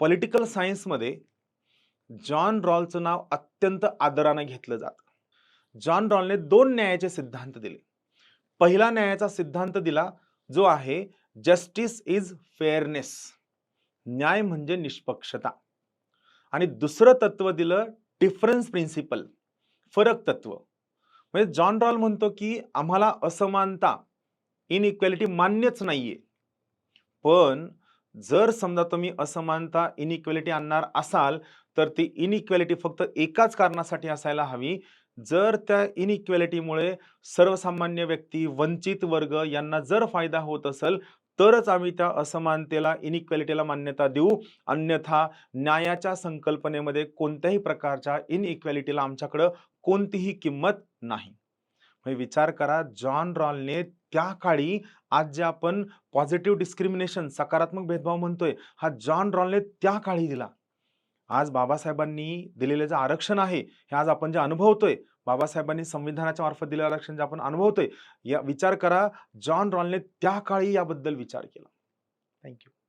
Political सायन्समध्ये John रॉल्सचं नाव अत्यंत आदराने घेतलं जातं. जॉन रॉलने 2 न्यायाचे सिद्धांत दिले. पहिला न्यायाचा सिद्धांत दिला जो आहे जस्टिस इज फेअरनेस. न्याय म्हणजे निष्पक्षता. आणि दुसरं तत्व दिलं डिफरन्स प्रिन्सिपल, फरक तत्व. म्हणजे जॉन रॉल म्हणतो की आम्हाला असमानता, इनइक्वालिटी मान्यच नाहीये. पण जर समजा तुम्ही असमानता, इनइक्वालिटी आणणार असाल, तर ती इनइक्वालिटी फक्त एकाच कारणासाठी असायला हवी. जर त्या इनइक्वालिटीमुळे सर्वसामान्य व्यक्ती, वंचित वर्ग यांना जर फायदा होत असेल, तरच आम्ही त्या असमानतेला, इनइक्वालिटीला मान्यता देऊ. अन्यथा न्यायाच्या संकल्पनेमध्ये कोणत्याही प्रकारच्या इनइक्वालिटीला आमच्याकडे कोणतीही किंमत नाही. म्हणजे विचार करा, जॉन रॉलने त्या काळी आज जे आपण पॉझिटिव्ह डिस्क्रिमिनेशन, सकारात्मक भेदभाव म्हणतोय, हा जॉन रॉलने त्या काळी दिला. आज बाबासाहेबांनी दिलेले जे आरक्षण आहे, हे आज आपण जे अनुभवतोय, बाबासाहेबांनी संविधानाच्या मार्फत दिलेलं आरक्षण जे आपण अनुभवतोय, या विचार करा, जॉन रॉलने त्या काळी याबद्दल विचार केला. Thank you.